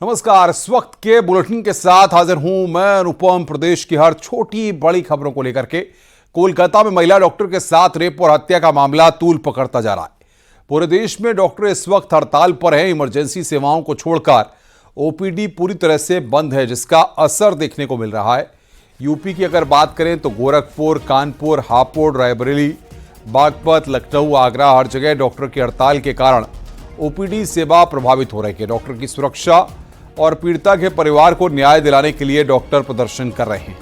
नमस्कार। इस वक्त के बुलेटिन के साथ हाजिर हूं मैं अनुपम। प्रदेश की हर छोटी बड़ी खबरों को लेकर के कोलकाता में महिला डॉक्टर के साथ रेप और हत्या का मामला तूल पकड़ता जा रहा है। पूरे देश में डॉक्टर इस वक्त हड़ताल पर हैं। इमरजेंसी सेवाओं को छोड़कर ओपीडी पूरी तरह से बंद है, जिसका असर देखने को मिल रहा है। यूपी की अगर बात करें तो गोरखपुर, कानपुर, हापुड़, रायबरेली, बागपत, लखनऊ, आगरा, हर जगह डॉक्टर की हड़ताल के कारण ओपीडी सेवा प्रभावित हो रही है। डॉक्टर की सुरक्षा और पीड़िता के परिवार को न्याय दिलाने के लिए डॉक्टर प्रदर्शन कर रहे हैं।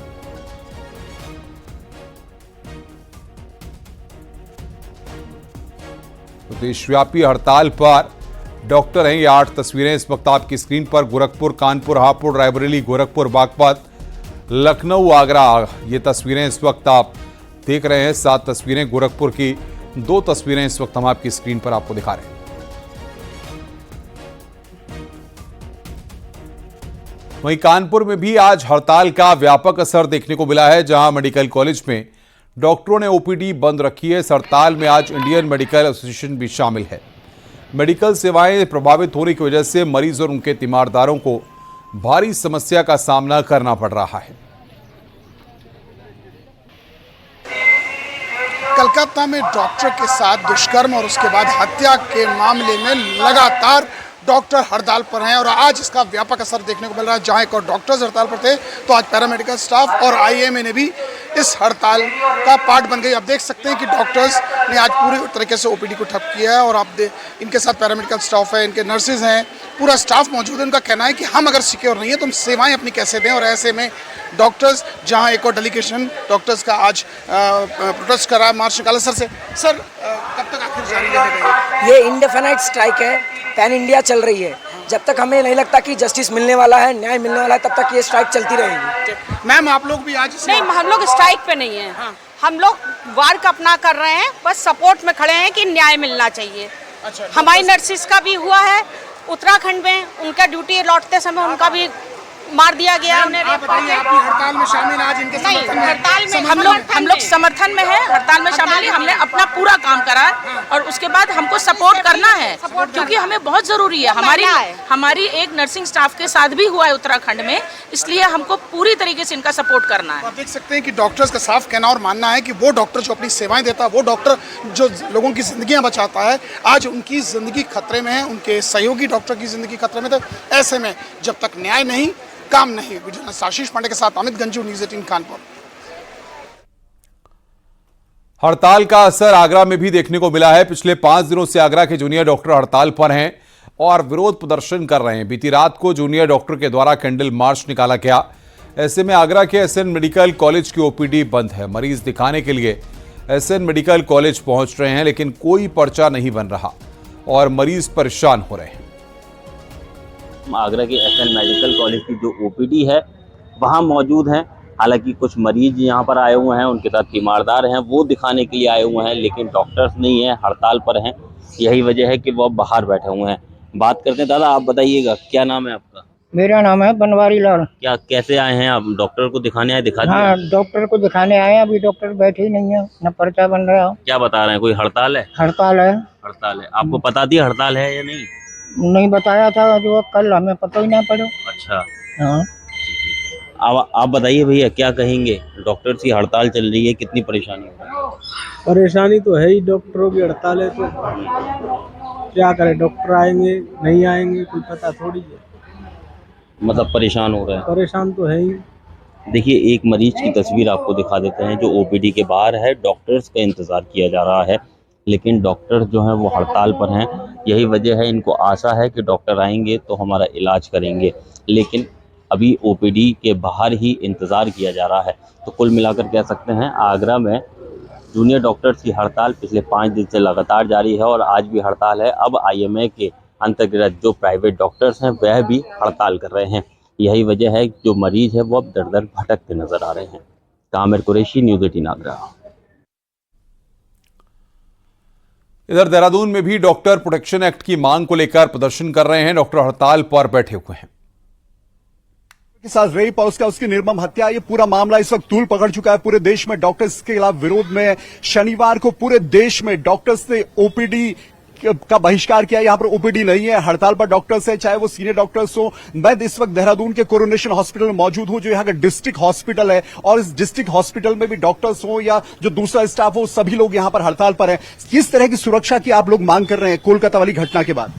तो देशव्यापी हड़ताल पर डॉक्टर हैं। ये 8 तस्वीरें इस वक्त आपकी स्क्रीन पर। गोरखपुर, कानपुर, हापुड़, रायबरेली, गोरखपुर, बागपत, लखनऊ, आगरा, ये तस्वीरें इस वक्त आप देख रहे हैं। 7 तस्वीरें गोरखपुर की, 2 तस्वीरें इस वक्त हम आपकी स्क्रीन पर आपको दिखा रहे हैं। वहीं कानपुर में भी आज हड़ताल का व्यापक असर देखने को मिला है, जहां मेडिकल कॉलेज में डॉक्टरों ने ओपीडी बंद रखी है। इस हड़ताल में आज इंडियन मेडिकल एसोसिएशन भी शामिल है। मेडिकल सेवाएं प्रभावित होने की वजह से मरीज और उनके तीमारदारों को भारी समस्या का सामना करना पड़ रहा है। कलकत्ता में डॉक्टर के साथ दुष्कर्म और उसके बाद हत्या के मामले में लगातार डॉक्टर हड़ताल पर हैं और आज इसका व्यापक असर देखने को मिल रहा है। जहां एक और डॉक्टर्स हड़ताल पर थे, तो आज पैरामेडिकल स्टाफ और आईएमए ने भी इस हड़ताल का पार्ट बन गई। आप देख सकते हैं कि डॉक्टर्स ने आज पूरी तरीके से ओपीडी को ठप किया है और इनके साथ पैरामेडिकल स्टाफ है, इनके नर्सेज हैं, पूरा स्टाफ मौजूद है। उनका कहना है कि हम अगर सिक्योर नहीं है तो हम सेवाएं अपनी कैसे दें। और ऐसे में डॉक्टर्स, जहां एक और डेलीगेशन डॉक्टर्स का आज प्रोटेस्ट करा, मार्च निकाला। सर कब तक आखिर जारी रहेगा? ये इंडेफिनाइट स्ट्राइक है, पैन इंडिया चल रही है। जब तक हमें नहीं लगता कि जस्टिस मिलने वाला है, न्याय मिलने वाला है, तब तक ये स्ट्राइक चलती रहेगी। मैम, आप लोग भी आज नहीं, हम लोग स्ट्राइक पे नहीं है। हाँ। हम लोग वर्क अपना कर रहे हैं, बस सपोर्ट में खड़े हैं कि न्याय मिलना चाहिए। अच्छा, हमारी नर्सिस का भी हुआ है उत्तराखंड में, उनका ड्यूटी लौटते समय उनका भी मार दिया गया। आप बताइए, आप भी हड़ताल में शामिल आज इनके नहीं, समर्थन में? हड़ताल में हम लोग समर्थन में है, हड़ताल में शामिल हैं। हमने अपना पूरा काम करा और उसके बाद हमको सपोर्ट करना है, क्योंकि हमें बहुत जरूरी है। हमारी एक नर्सिंग स्टाफ के साथ भी हुआ है उत्तराखंड में, इसलिए हमको पूरी तरीके से इनका सपोर्ट करना है। आप देख सकते हैं कि डॉक्टर्स का साफ कहना और मानना है कि वो डॉक्टर जो अपनी सेवाएं देता है, वो डॉक्टर जो लोगों की जिंदगियां बचाता है, आज उनकी जिंदगी खतरे में है, उनके सहयोगी डॉक्टर की जिंदगी खतरे में। तो ऐसे में जब तक न्याय नहीं, काम नहीं। विजिलेंस आशीष पांडे के साथ अमित गंजू, न्यूज़ 18 कानपुर। हड़ताल का असर आगरा में भी देखने को मिला है। पिछले 5 दिनों से आगरा के जूनियर डॉक्टर हड़ताल पर हैं और विरोध प्रदर्शन कर रहे हैं। बीती रात को जूनियर डॉक्टर के द्वारा कैंडल मार्च निकाला गया। ऐसे में आगरा के एसएन मेडिकल कॉलेज की ओपीडी बंद है। मरीज दिखाने के लिए एसएन मेडिकल कॉलेज पहुंच रहे हैं, लेकिन कोई पर्चा नहीं बन रहा और मरीज परेशान हो रहे हैं। आगरा के एसएन मेडिकल कॉलेज की जो ओपीडी है वहाँ मौजूद हैं। हालांकि कुछ मरीज यहाँ पर आए हुए हैं, उनके साथ तीमारदार हैं, वो दिखाने के लिए आए हुए हैं, लेकिन डॉक्टर्स नहीं हैं, हड़ताल पर हैं। यही वजह है कि वो बाहर बैठे हुए हैं। बात करते हैं। दादा, आप बताइएगा, क्या नाम है आपका? मेरा नाम है बनवारी लाल। क्या, कैसे आए हैं आप? डॉक्टर को दिखाने आए? दिखा दिया? हाँ, डॉक्टर को दिखाने आए हैं। अभी डॉक्टर बैठे ही नहीं है, न पर्चा बन रहा। क्या बता रहे हैं, कोई हड़ताल है? हड़ताल है। हड़ताल है। आपको पता थी हड़ताल है या नहीं? नहीं बताया था, जो कल हमें पता ही ना पड़ो। अच्छा, हाँ। आप बताइए भैया, क्या कहेंगे? डॉक्टर्स की हड़ताल चल रही है, कितनी परेशानी हो रही है? परेशानी तो है ही, डॉक्टरों की हड़ताल है तो क्या करें। डॉक्टर आएंगे नहीं आएंगे कोई पता थोड़ी है। मतलब परेशान हो रहे हैं? परेशान तो है ही। देखिए, एक मरीज की तस्वीर आपको दिखा देते हैं जो ओपीडी के बाहर है। डॉक्टर्स का इंतज़ार किया जा रहा है, लेकिन डॉक्टर्स जो हैं वो हड़ताल पर हैं। यही वजह है, इनको आशा है कि डॉक्टर आएंगे तो हमारा इलाज करेंगे, लेकिन अभी ओपीडी के बाहर ही इंतज़ार किया जा रहा है। तो कुल मिलाकर कह सकते हैं, आगरा में जूनियर डॉक्टर्स की हड़ताल पिछले 5 दिन से लगातार जारी है और आज भी हड़ताल है। अब आईएमए के अंतर्गत जो प्राइवेट डॉक्टर्स हैं वह भी हड़ताल कर रहे हैं। यही वजह है, जो मरीज है वो अब दर दर भटकते नजर आ रहे हैं। कामिर कुरैशी, न्यूज़ 18 आगरा। इधर देहरादून में भी डॉक्टर प्रोटेक्शन एक्ट की मांग को लेकर प्रदर्शन कर रहे हैं। डॉक्टर हड़ताल पर बैठे हुए हैं। के साथ रेप और उसकी निर्मम हत्या, ये पूरा मामला इस वक्त तूल पकड़ चुका है पूरे देश में। डॉक्टर्स के खिलाफ विरोध में शनिवार को पूरे देश में डॉक्टर्स ने ओपीडी का बहिष्कार किया, यहाँ पर ओपीडी नहीं है, हड़ताल पर डॉक्टर्स है, चाहे वो सीनियर डॉक्टर्स हो। मैं इस वक्त देहरादून के कोरोनेशन हॉस्पिटल में मौजूद हूं, जो यहाँ का डिस्ट्रिक्ट हॉस्पिटल है, और इस डिस्ट्रिक्ट हॉस्पिटल में भी डॉक्टर्स हो या जो दूसरा स्टाफ हो, सभी लोग यहाँ पर हड़ताल पर है। किस तरह की सुरक्षा की आप लोग मांग कर रहे हैं कोलकाता वाली घटना के बाद?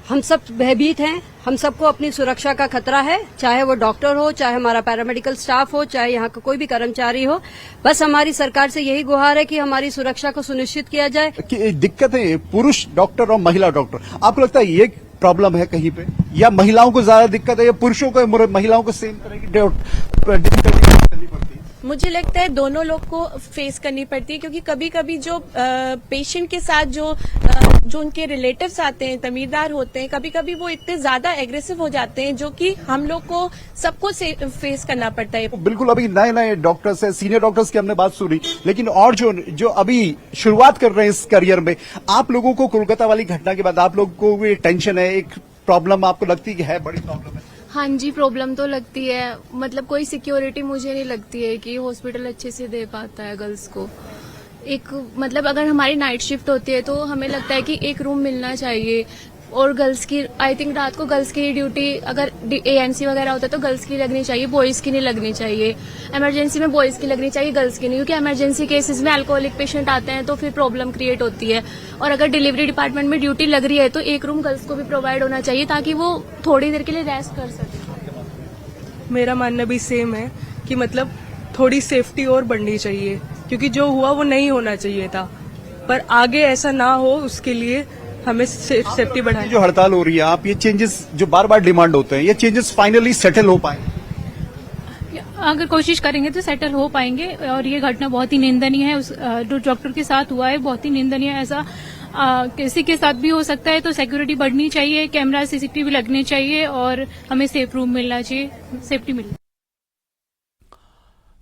हम सब भयभीत हैं, हम सबको अपनी सुरक्षा का खतरा है, चाहे वो डॉक्टर हो, चाहे हमारा पैरामेडिकल स्टाफ हो, चाहे यहाँ का कोई भी कर्मचारी हो। बस हमारी सरकार से यही गुहार है कि हमारी सुरक्षा को सुनिश्चित किया जाए। कि दिक्कतें पुरुष डॉक्टर और महिला डॉक्टर, आपको लगता है ये प्रॉब्लम है कहीं पे, या महिलाओं को ज्यादा दिक्कत है, या पुरुषों को महिलाओं को सेम तरह की डिफिकल्टी करनी पड़ती है? मुझे लगता है दोनों लोग को फेस करनी पड़ती है, क्योंकि कभी कभी जो पेशेंट के साथ जो उनके रिलेटिव्स आते हैं, तमीरदार होते हैं, कभी कभी वो इतने ज्यादा एग्रेसिव हो जाते हैं, जो कि हम लोग को सबको फेस करना पड़ता है। बिल्कुल, अभी नए नए डॉक्टर्स हैं, सीनियर डॉक्टर्स की हमने बात सुनी, लेकिन और जो अभी शुरुआत कर रहे हैं इस करियर में, आप लोगों को कोलकाता वाली घटना के बाद आप लोगों को ये टेंशन है, एक प्रॉब्लम आपको लगती है बड़ी प्रॉब्लम है? हाँ जी, प्रॉब्लम तो लगती है। मतलब कोई सिक्योरिटी मुझे नहीं लगती है कि हॉस्पिटल अच्छे से दे पाता है गर्ल्स को। मतलब अगर हमारी नाइट शिफ्ट होती है तो हमें लगता है कि एक रूम मिलना चाहिए, और गर्ल्स की आई थिंक रात को गर्ल्स की ड्यूटी अगर ANC वगैरह होता है तो गर्ल्स की लगनी चाहिए, बॉयज की नहीं लगनी चाहिए। इमरजेंसी में बॉयज की लगनी चाहिए, गर्ल्स की नहीं, क्योंकि इमरजेंसी केसेस में अल्कोहलिक पेशेंट आते हैं तो फिर प्रॉब्लम क्रिएट होती है। और अगर डिलीवरी डिपार्टमेंट में ड्यूटी लग रही है तो एक रूम गर्ल्स को भी प्रोवाइड होना चाहिए, ताकि वो थोड़ी देर के लिए रेस्ट कर सके। मेरा मानना भी सेम है कि मतलब थोड़ी सेफ्टी और बढ़नी चाहिए, क्योंकि जो हुआ वो नहीं होना चाहिए था, पर आगे ऐसा ना हो उसके लिए हमें सेफ्टी बढ़ानी। जो हड़ताल हो रही है, आप ये चेंजेस जो बार बार डिमांड होते हैं, ये चेंजेस फाइनली सेटल हो पाएंगे? अगर कोशिश करेंगे तो सेटल हो पाएंगे, और ये घटना बहुत ही निंदनीय है। जो डॉक्टर के साथ हुआ है बहुत ही निंदनीय है। ऐसा किसी के साथ भी हो सकता है, तो सिक्योरिटी बढ़नी चाहिए, कैमरा CCTV लगने चाहिए, और हमें सेफ रूम मिलना चाहिए, सेफ्टी मिलनी।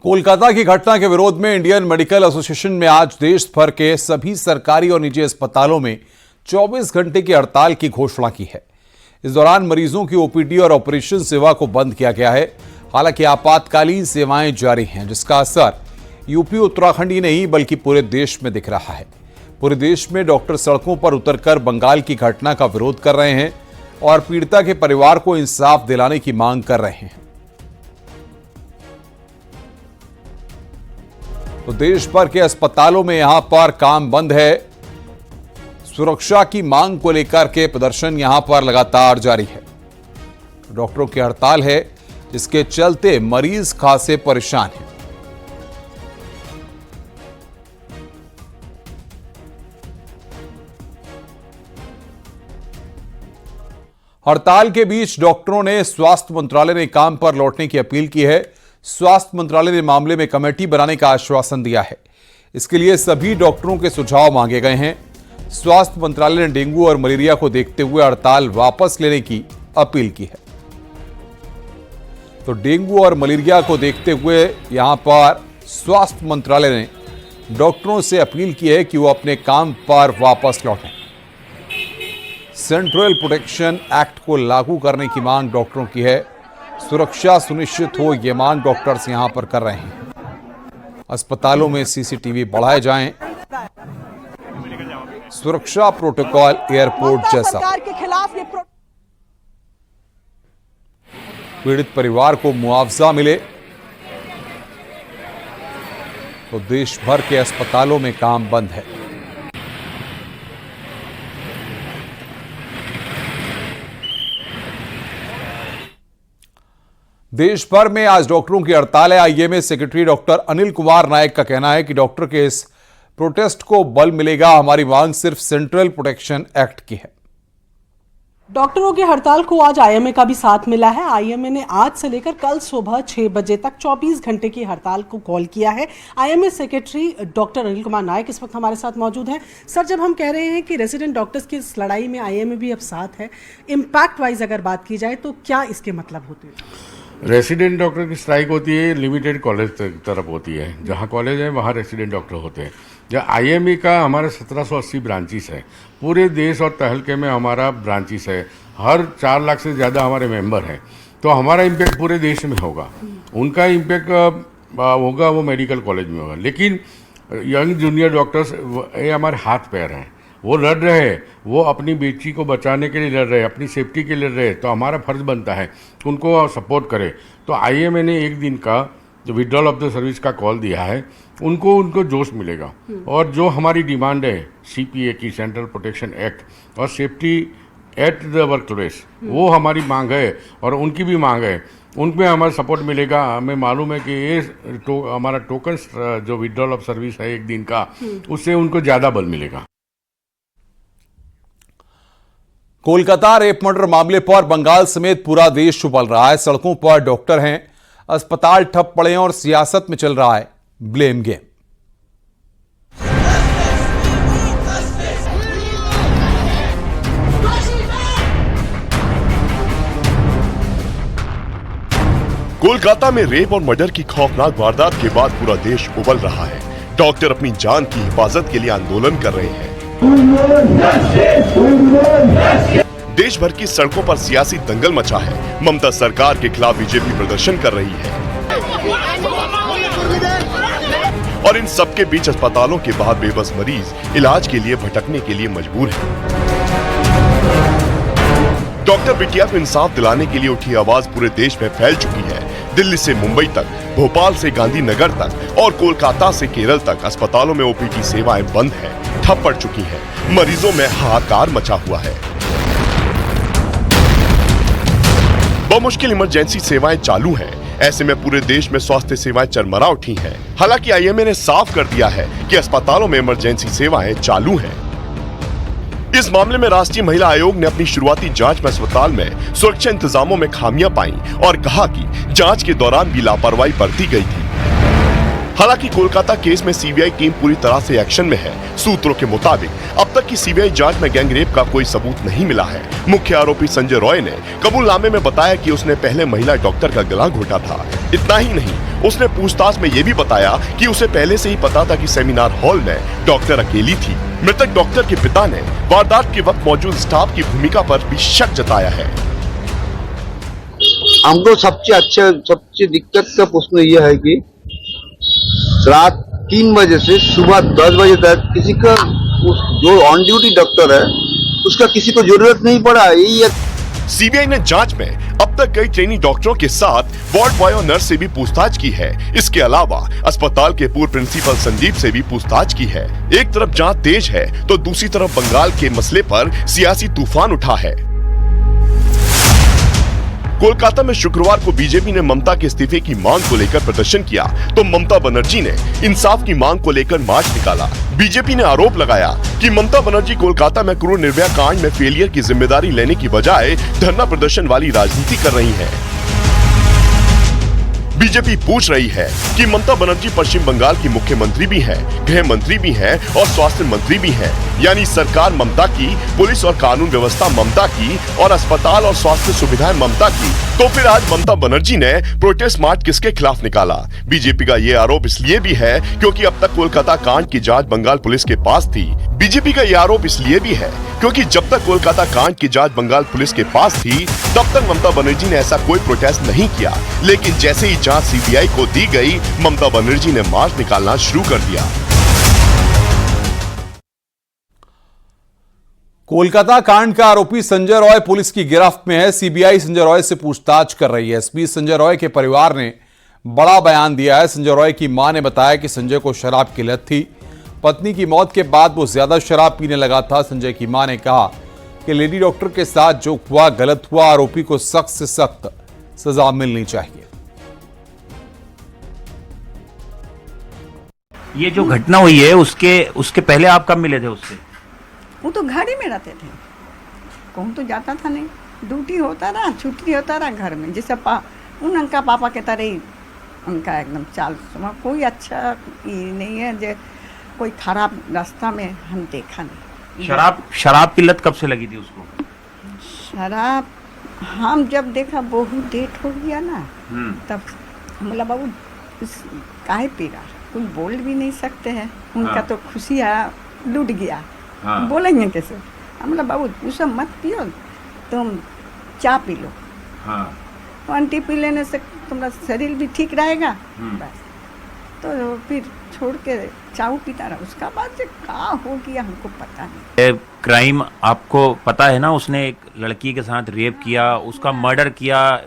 कोलकाता की घटना के विरोध में इंडियन मेडिकल एसोसिएशन में आज देश भर के सभी सरकारी और निजी अस्पतालों में 24 घंटे की हड़ताल की घोषणा की है। इस दौरान मरीजों की OPD और ऑपरेशन सेवा को बंद किया गया है। हालांकि आपातकालीन सेवाएं जारी हैं, जिसका असर यूपी उत्तराखंड ही नहीं बल्कि पूरे देश में दिख रहा है। पूरे देश में डॉक्टर सड़कों पर उतरकर बंगाल की घटना का विरोध कर रहे हैं और पीड़िता के परिवार को इंसाफ दिलाने की मांग कर रहे हैं। तो देश भर के अस्पतालों में यहां पर काम बंद है। सुरक्षा की मांग को लेकर के प्रदर्शन यहां पर लगातार जारी है। डॉक्टरों की हड़ताल है, जिसके चलते मरीज खासे परेशान हैं। हड़ताल के बीच डॉक्टरों ने स्वास्थ्य मंत्रालय ने काम पर लौटने की अपील की है। स्वास्थ्य मंत्रालय ने मामले में कमेटी बनाने का आश्वासन दिया है। इसके लिए सभी डॉक्टरों के सुझाव मांगे गए हैं। स्वास्थ्य मंत्रालय ने डेंगू और मलेरिया को देखते हुए हड़ताल वापस लेने की अपील की है। तो डेंगू और मलेरिया को देखते हुए यहां पर स्वास्थ्य मंत्रालय ने डॉक्टरों से अपील की है कि वो अपने काम पर वापस लौटें। सेंट्रल प्रोटेक्शन एक्ट को लागू करने की मांग डॉक्टरों की है। सुरक्षा सुनिश्चित हो, ये मांग डॉक्टर्स यहां पर कर रहे हैं। अस्पतालों में CCTV बढ़ाए जाएं, सुरक्षा प्रोटोकॉल एयरपोर्ट जैसा। पीड़ित परिवार को मुआवजा मिले। तो देश भर के अस्पतालों में काम बंद है। देश भर में आज डॉक्टरों की हड़ताल है। IMA secretary doctor Anil Kumar Nayak का कहना है कि डॉक्टर के इस प्रोटेस्ट को बल मिलेगा। हमारी मांग सिर्फ सेंट्रल प्रोटेक्शन एक्ट की है। डॉक्टरों की हड़ताल को आज IMA का भी साथ मिला है। IMA ने आज से लेकर कल सुबह 6 बजे तक 24 घंटे की हड़ताल को कॉल किया है। IMA secretary doctor Anil Kumar Nayak इस वक्त हमारे साथ मौजूद हैं। सर, जब हम कह रहे हैं कि रेजिडेंट डॉक्टर्स की इस लड़ाई में IMA भी अब साथ है, इम्पैक्ट वाइज अगर बात की जाए तो क्या इसके मतलब होते हैं? रेसिडेंट डॉक्टर की स्ट्राइक होती है लिमिटेड कॉलेज तरफ होती है। जहाँ कॉलेज है वहाँ रेसिडेंट डॉक्टर होते हैं। जहाँ IMA का हमारे 1780 ब्रांचेस है। पूरे देश और तहलके में हमारा ब्रांचेस है। हर 4 लाख से ज़्यादा हमारे मेंबर हैं। तो हमारा इम्पैक्ट पूरे देश में होगा। उनका इम्पैक्ट होगा वो मेडिकल कॉलेज में होगा। लेकिन यंग जूनियर डॉक्टर्स ये हमारे हाथ पैर हैं। वो लड़ रहे हैं, वो अपनी बेटी को बचाने के लिए लड़ रहे हैं, अपनी सेफ्टी के लिए लड़ रहे हैं, तो हमारा फर्ज बनता है उनको सपोर्ट करें। तो आईएमए ने एक दिन का जो विड्रॉल ऑफ द सर्विस का कॉल दिया है, उनको जोश मिलेगा। और जो हमारी डिमांड है सीपीए की, सेंट्रल प्रोटेक्शन एक्ट और safety at the work place, वो हमारी मांग है और उनकी भी मांग है, उनमें हमारा सपोर्ट मिलेगा। हमें मालूम है कि ये हमारा टोकन जो विड्रॉल ऑफ सर्विस है एक दिन का, उससे उनको ज़्यादा बल मिलेगा। कोलकाता रेप मर्डर मामले पर बंगाल समेत पूरा देश उबल रहा है। सड़कों पर डॉक्टर हैं, अस्पताल ठप पड़े हैं और सियासत में चल रहा है ब्लेम गेम। कोलकाता में रेप और मर्डर की खौफनाक वारदात के बाद पूरा देश उबल रहा है। डॉक्टर अपनी जान की हिफाजत के लिए आंदोलन कर रहे हैं। देश भर की सड़कों पर सियासी दंगल मचा है। ममता सरकार के खिलाफ बीजेपी प्रदर्शन कर रही है और इन सबके बीच अस्पतालों के बाहर बेबस मरीज इलाज के लिए भटकने के लिए मजबूर है। डॉक्टर बिटिया को इंसाफ दिलाने के लिए उठी आवाज पूरे देश में फैल चुकी है। दिल्ली से मुंबई तक, भोपाल से गांधीनगर तक और कोलकाता से केरल तक अस्पतालों में ओपीडी सेवाएं बंद है, ठप पड़ चुकी हैं। मरीजों में हाहाकार मचा हुआ है। बमुश्किल इमरजेंसी सेवाएं चालू हैं। ऐसे में पूरे देश में स्वास्थ्य सेवाएं चरमरा उठी हैं। हालांकि आईएमए ने साफ कर दिया है कि अस्पतालों में इमरजेंसी सेवाएं चालू हैं। इस मामले में राष्ट्रीय महिला आयोग ने अपनी शुरुआती जांच में अस्पताल में सुरक्षा इंतजामों में खामियां पाई और कहा कि जांच के दौरान भी लापरवाही बरती गई थी। हालांकि कोलकाता केस में सीबीआई टीम पूरी तरह से एक्शन में है। सूत्रों के मुताबिक अब तक की सीबीआई जांच में गैंगरेप का कोई सबूत नहीं मिला है। मुख्य आरोपी संजय रॉय ने कबूलनामे में बताया कि उसने पहले महिला डॉक्टर का गला घोटा था। इतना ही नहीं, उसने पूछताछ में ये भी बताया कि उसे पहले से ही पता था कि सेमिनार हॉल में डॉक्टर अकेली थी। मृतक डॉक्टर के पिता ने वारदात के वक्त मौजूद स्टाफ की भूमिका पर भी शक जताया है। हमको सबसे दिक्कत का प्रश्न यह है कि रात 3 बजे से सुबह 10 बजे तक किसी का जो ऑन ड्यूटी डॉक्टर है उसका किसी को जरूरत नहीं पड़ा। यही है। सीबीआई ने जांच में अब तक कई ट्रेनी डॉक्टरों के साथ वार्ड बॉय और नर्स से भी पूछताछ की है। इसके अलावा अस्पताल के पूर्व प्रिंसिपल संदीप से भी पूछताछ की है। एक तरफ जांच तेज है तो दूसरी तरफ बंगाल के मसले पर सियासी तूफान उठा है। कोलकाता में शुक्रवार को बीजेपी ने ममता के इस्तीफे की मांग को लेकर प्रदर्शन किया तो ममता बनर्जी ने इंसाफ की मांग को लेकर मार्च निकाला। बीजेपी ने आरोप लगाया कि ममता बनर्जी कोलकाता में क्रूर निर्भया कांड में फेलियर की जिम्मेदारी लेने की बजाय धरना प्रदर्शन वाली राजनीति कर रही है। बीजेपी पूछ रही है कि ममता बनर्जी पश्चिम बंगाल की मुख्यमंत्री भी हैं, गृह मंत्री भी हैं और स्वास्थ्य मंत्री भी हैं। यानी सरकार ममता की, पुलिस और कानून व्यवस्था ममता की और अस्पताल और स्वास्थ्य सुविधाएं ममता की। तो फिर आज ममता बनर्जी ने प्रोटेस्ट मार्च किसके खिलाफ निकाला? बीजेपी का ये आरोप इसलिए भी है क्योंकि अब तक कोलकाता कांड की जांच बंगाल पुलिस के पास थी। बीजेपी का ये आरोप इसलिए भी है क्योंकि जब तक कोलकाता कांड की जांच बंगाल पुलिस के पास थी तब तक ममता बनर्जी ने ऐसा कोई प्रोटेस्ट नहीं किया। लेकिन जैसे ही जांच सीबीआई को दी गई, ममता बनर्जी ने मार्च निकालना शुरू कर दिया। कोलकाता कांड का आरोपी संजय रॉय पुलिस की गिरफ्त में है। सीबीआई संजय रॉय से पूछताछ कर रही है। इस बीच संजय रॉय के परिवार ने बड़ा बयान दिया है। संजय रॉय की मां ने बताया कि संजय को शराब की लत थी। पत्नी की मौत के बाद वो ज्यादा शराब पीने लगा था। संजय की मां ने कहा कि लेडी डॉक्टर के साथ जो हुआ गलत हुआ, आरोपी को सख्त से सख्त सजा मिलनी चाहिए। ये जो घटना हुई है उसके पहले आप कब मिले थे उससे? वो तो घर ही में रहते थे, कहूँ तो जाता था नहीं, ड्यूटी होता रहा, छुट्टी होता रहा घर में। जैसे उनका पापा के तरह ही उनका एकदम चाल स्वभाव, कोई अच्छा ये नहीं है जो कोई खराब रास्ता में हम देखा नहीं। शराब की लत कब से लगी थी उसको? शराब हम जब देखा बहुत डेट हो गया ना, तब बोला बाबू काहे पी रहा, कोई बोल भी नहीं सकते हैं। उनका तो खुशियाँ लूट गया, बोलेंगे कैसे? हम बोला बाबू वो सब मत पियो, तुम चाय पी लो। आंटी पी लेने से तुम्हारा शरीर भी ठीक रहेगा। बस तो फिर छोड़ के चाऊ पीता रहा। उसका बाद से कहाँ हो गया हमको पता नहीं। क्राइम आपको पता है ना, उसने एक लड़की के साथ रेप किया, उसका मर्डर किया।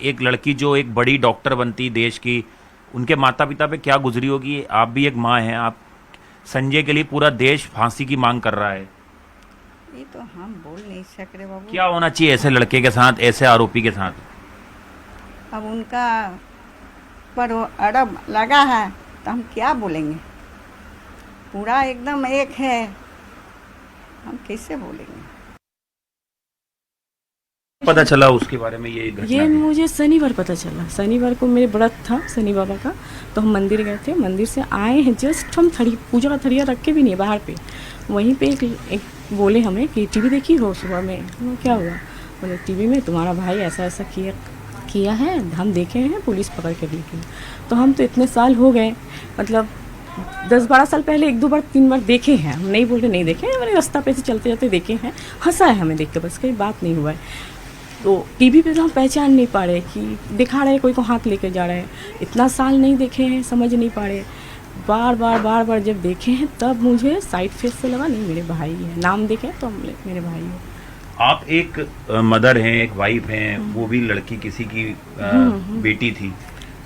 एक लड़की जो एक बड़ी डॉक्टर बनती देश की, उनके माता पिता पे क्या गुजरी होगी। आप भी एक माँ हैं, आप संजय के लिए पूरा देश फांसी की मांग कर रहा है। ये तो हम बोल नहीं सक रहे बाबू। क्या होना चाहिए ऐसे लड़के के साथ, ऐसे आरोपी के साथ? अब उनका पर अड़ब लगा है तो हम क्या बोलेंगे। पूरा एकदम एक है, हम कैसे बोलेंगे। पता चला उसके बारे में ये घटना? ये मुझे शनिवार पता चला। शनिवार को मेरे व्रत था शनि बाबा का, तो हम मंदिर गए थे। मंदिर से आए हैं जस्ट, हम पूजा का थड़िया रख के भी नहीं बाहर पे, वहीं पे एक बोले हमें कि टीवी देखी हो सुबह में। क्या हुआ? बोले टीवी में तुम्हारा भाई ऐसा ऐसा किया है, हम देखे हैं, पुलिस पकड़ के लेके। तो हम तो इतने साल हो गए, मतलब 10-12 साल पहले 1-2 बार 3 बार देखे हैं। हम नहीं बोल रहे नहीं देखे हैं, मैंने रास्ता पे से चलते जाते देखे हैं, हंसा है हमें देख के, बस कोई बात नहीं हुआ है। तो टीवी पे तो हम पहचान नहीं पा रहे कि दिखा रहे कोई को हाथ लेके जा रहे हैं। इतना साल नहीं देखे हैं, समझ नहीं पा रहे। बार बार जब देखे हैं तब मुझे साइड फेस से लगा नहीं मेरे भाई है। नाम देखे तो मेरे भाई है। आप एक मदर हैं, एक वाइफ हैं, वो भी लड़की किसी की बेटी थी।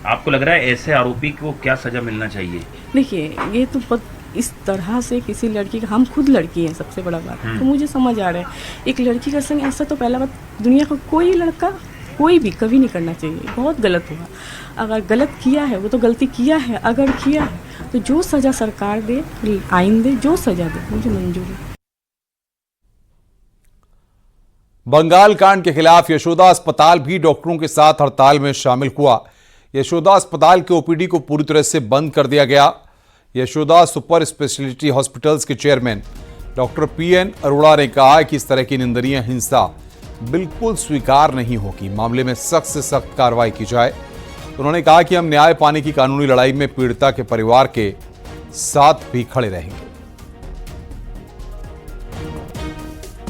आपको लग रहा है ऐसे आरोपी को क्या सजा मिलना चाहिए? देखिए ये तो इस तरह से किसी लड़की का, हम खुद लड़की हैं, सबसे बड़ा बात तो मुझे समझ आ रहा है। एक लड़की का संग ऐसा तो पहला बात दुनिया का कोई लड़का कोई भी कभी नहीं करना चाहिए। बहुत गलत हुआ। अगर गलत किया है वो तो गलती किया है, अगर किया है तो जो सजा सरकार दे, आइन दे, जो सजा दे मुझे मंजूर है। बंगाल कांड के खिलाफ यशोदा अस्पताल भी डॉक्टरों के साथ हड़ताल में शामिल हुआ। यशोदा अस्पताल के ओपीडी को पूरी तरह से बंद कर दिया गया। यशोदा सुपर स्पेशलिटी हॉस्पिटल्स के चेयरमैन डॉक्टर पीएन अरोड़ा ने कहा कि इस तरह की निंदनीय हिंसा बिल्कुल स्वीकार नहीं होगी, मामले में सख्त से सख्त कार्रवाई की जाए। उन्होंने कहा कि हम न्याय पाने की कानूनी लड़ाई में पीड़िता के परिवार के साथ भी खड़े रहेंगे।